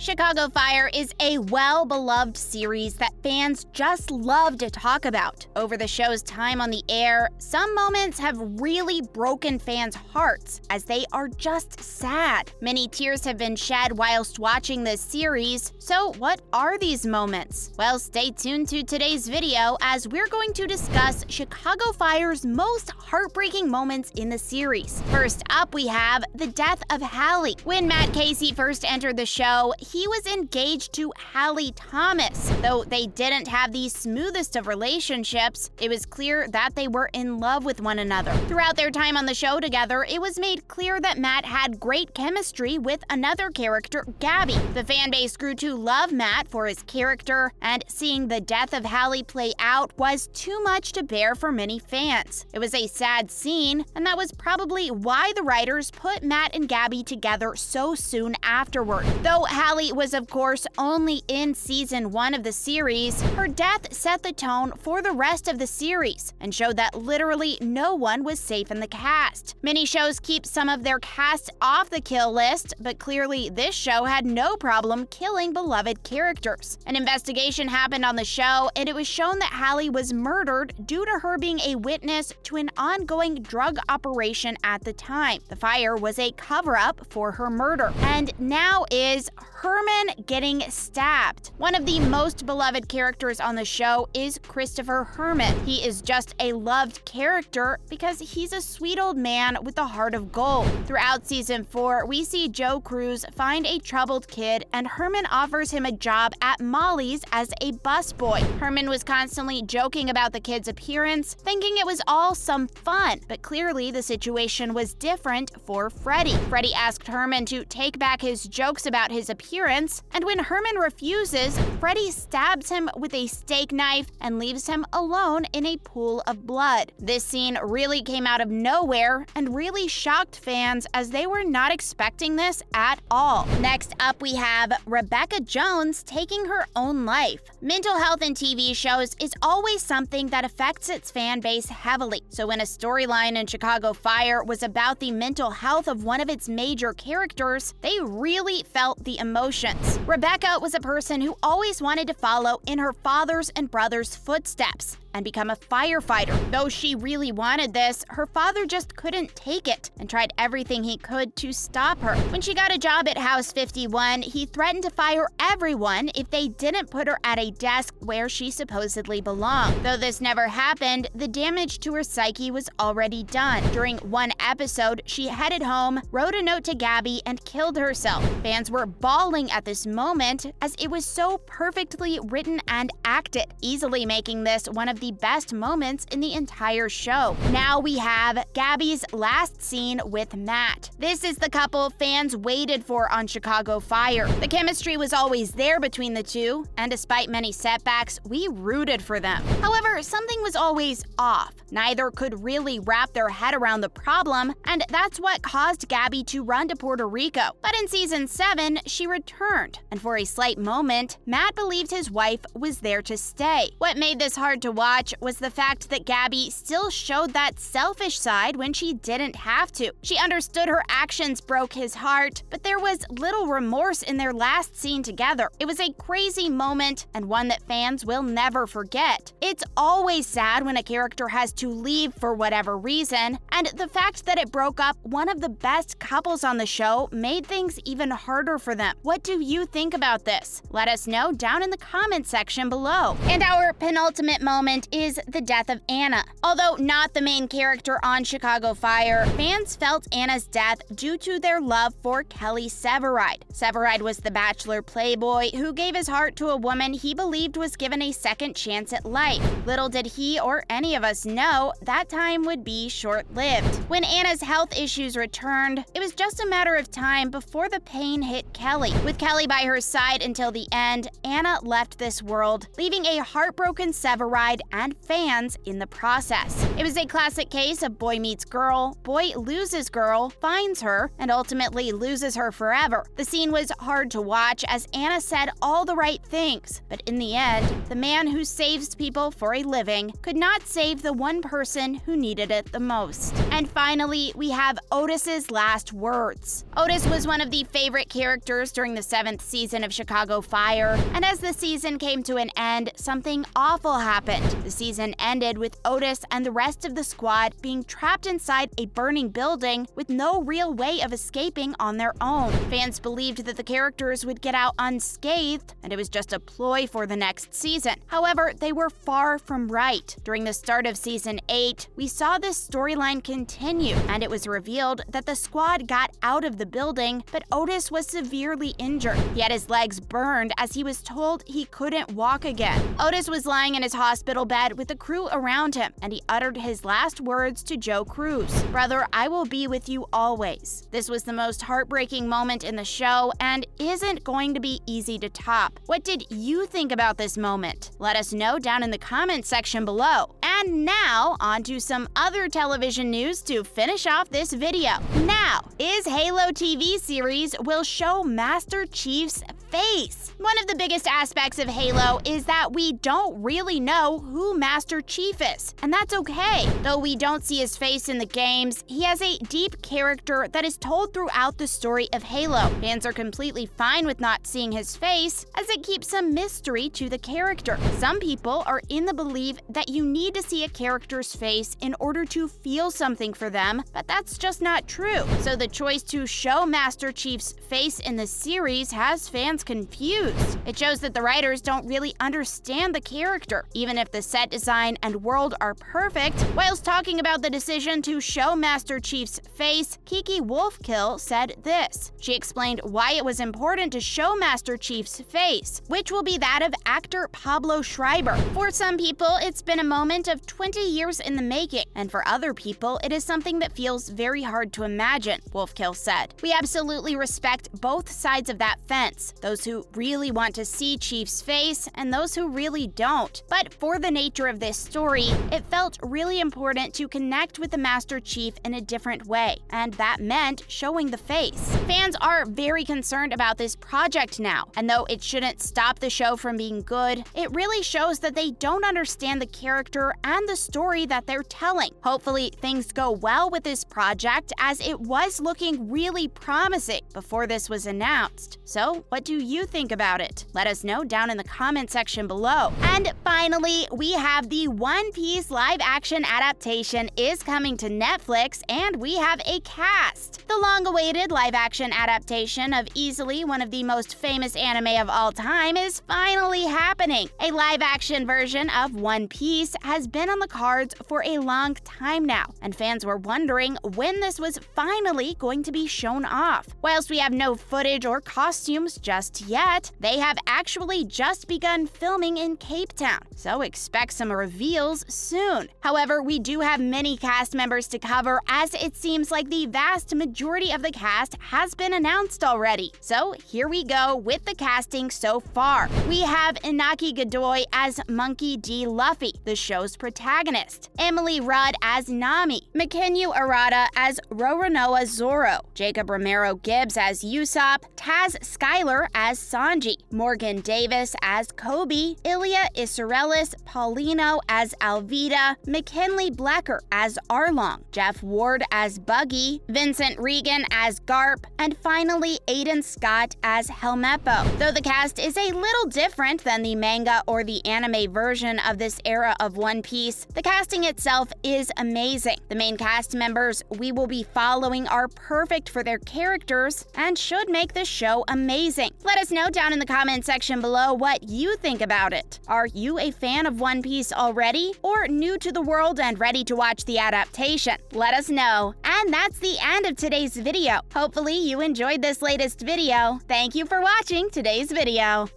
Chicago Fire is a well-beloved series that fans just love to talk about. Over the show's time on the air, some moments have really broken fans' hearts, as they are just sad. Many tears have been shed whilst watching this series, so what are these moments? Well, stay tuned to today's video as we're going to discuss Chicago Fire's most heartbreaking moments in the series. First up, we have the death of Hallie. When Matt Casey first entered the show, he was engaged to Hallie Thomas. Though they didn't have the smoothest of relationships, it was clear that they were in love with one another. Throughout their time on the show together, it was made clear that Matt had great chemistry with another character, Gabby. The fan base grew to love Matt for his character, and seeing the death of Hallie play out was too much to bear for many fans. It was a sad scene, and that was probably why the writers put Matt and Gabby together so soon afterward. Though Hallie was of course only in season 1 of the series, her death set the tone for the rest of the series and showed that literally no one was safe in the cast. Many shows keep some of their cast off the kill list, but clearly this show had no problem killing beloved characters. An investigation happened on the show, and it was shown that Hallie was murdered due to her being a witness to an ongoing drug operation at the time. The fire was a cover-up for her murder. And now is Herman getting stabbed. One of the most beloved characters on the show is Christopher Herman. He is just a loved character because he's a sweet old man with a heart of gold. Throughout season 4, we see Joe Cruz find a troubled kid, and Herman offers him a job at Molly's as a busboy. Herman was constantly joking about the kid's appearance, thinking it was all some fun, but clearly the situation was different for Freddie. Freddie asked Herman to take back his jokes about his appearance, and when Herman refuses, Freddie stabs him with a steak knife and leaves him alone in a pool of blood. This scene really came out of nowhere and really shocked fans as they were not expecting this at all. Next up, we have Rebecca Jones taking her own life. Mental health in TV shows is always something that affects its fan base heavily. So when a storyline in Chicago Fire was about the mental health of one of its major characters, they really felt the emotions. Rebecca was a person who always wanted to follow in her father's and brother's footsteps and become a firefighter. Though she really wanted this, her father just couldn't take it and tried everything he could to stop her. When she got a job at House 51, he threatened to fire everyone if they didn't put her at a desk where she supposedly belonged. Though this never happened, the damage to her psyche was already done. During one episode, she headed home, wrote a note to Gabby, and killed herself. Fans were bawling at this moment as it was so perfectly written and acted, easily making this one of the best moments in the entire show. Now we have Gabby's last scene with Matt. This is the couple fans waited for on Chicago Fire. The chemistry was always there between the two, and despite many setbacks, we rooted for them. However, something was always off. Neither could really wrap their head around the problem, and that's what caused Gabby to run to Puerto Rico. But in season 7, she returned, and for a slight moment, Matt believed his wife was there to stay. What made this hard to watch was the fact that Gabby still showed that selfish side when she didn't have to. She understood her actions broke his heart, but there was little remorse in their last scene together. It was a crazy moment and one that fans will never forget. It's always sad when a character has to leave for whatever reason, and the fact that it broke up one of the best couples on the show made things even harder for them. What do you think about this? Let us know down in the comment section below. And our penultimate moment is the death of Anna. Although not the main character on Chicago Fire, fans felt Anna's death due to their love for Kelly Severide. Severide was the bachelor playboy who gave his heart to a woman he believed was given a second chance at life. Little did he or any of us know that time would be short-lived. When Anna's health issues returned, it was just a matter of time before the pain hit Kelly. With Kelly by her side until the end, Anna left this world, leaving a heartbroken Severide and fans in the process. It was a classic case of boy meets girl, boy loses girl, finds her, and ultimately loses her forever. The scene was hard to watch as Anna said all the right things, but in the end, the man who saves people for a living could not save the one person who needed it the most. And finally, we have Otis's last words. Otis was one of the favorite characters during the 7th season of Chicago Fire, and as the season came to an end, something awful happened. The season ended with Otis and the rest of the squad being trapped inside a burning building with no real way of escaping on their own. Fans believed that the characters would get out unscathed, and it was just a ploy for the next season. However, they were far from right. During the start of season 8, we saw this storyline continue, and it was revealed that the squad got out of the building, but Otis was severely injured. He had his legs burned as he was told he couldn't walk again. Otis was lying in his hospital bed with the crew around him, and he uttered his last words to Joe Cruz: "Brother, I will be with you always." This was the most heartbreaking moment in the show and isn't going to be easy to top. What did you think about this moment? Let us know down in the comment section below. And now, on to some other television news to finish off this video. Now, is Halo TV series will show Master Chief's face. One of the biggest aspects of Halo is that we don't really know who Master Chief is, and that's okay. Though we don't see his face in the games, he has a deep character that is told throughout the story of Halo. Fans are completely fine with not seeing his face, as it keeps some mystery to the character. Some people are in the belief that you need to see a character's face in order to feel something for them, but that's just not true. So the choice to show Master Chief's face in the series has fans confused. It shows that the writers don't really understand the character, even if the set design and world are perfect. Whilst talking about the decision to show Master Chief's face, Kiki Wolfkill said this. She explained why it was important to show Master Chief's face, which will be that of actor Pablo Schreiber. For some people, it's been a moment of 20 years in the making, and for other people, it is something that feels very hard to imagine, Wolfkill said. We absolutely respect both sides of that fence, those who really want to see Chief's face and those who really don't. But for the nature of this story, it felt really important to connect with the Master Chief in a different way, and that meant showing the face. Fans are very concerned about this project now, and though it shouldn't stop the show from being good, it really shows that they don't understand the character and the story that they're telling. Hopefully, things go well with this project, as it was looking really promising before this was announced. So, what do you think about it? Let us know down in the comment section below. And finally, we have the One Piece live-action adaptation is coming to Netflix, and we have a cast. The long-awaited live-action adaptation of easily one of the most famous anime of all time is finally happening. A live-action version of One Piece has been on the cards for a long time now, and fans were wondering when this was finally going to be shown off. Whilst we have no footage or costumes just yet, they have actually just begun filming in Cape Town, so expect some reveals soon. However, we do have many cast members to cover, as it seems like the vast majority of the cast has been announced already. So here we go with the casting so far. We have Inaki Godoy as Monkey D. Luffy, the show's protagonist, Emily Rudd as Nami, Mikenyu Arata as Roronoa Zoro, Jacob Romero Gibbs as Usopp, Taz Skylar as Sanji, Morgan Davis as Kobe, Ilya Isarelis Paulino as Alvida, McKinley Blecker as Arlong, Jeff Ward as Buggy, Vincent Regan as Garp, and finally Aiden Scott as Helmeppo. Though the cast is a little different than the manga or the anime version of this era of One Piece, the casting itself is amazing. The main cast members we will be following are perfect for their characters and should make the show amazing. Let us know down in the comment section below what you think about it. Are you a fan of One Piece already, or new to the world and ready to watch the adaptation? Let us know. And that's the end of today's video. Hopefully you enjoyed this latest video. Thank you for watching today's video.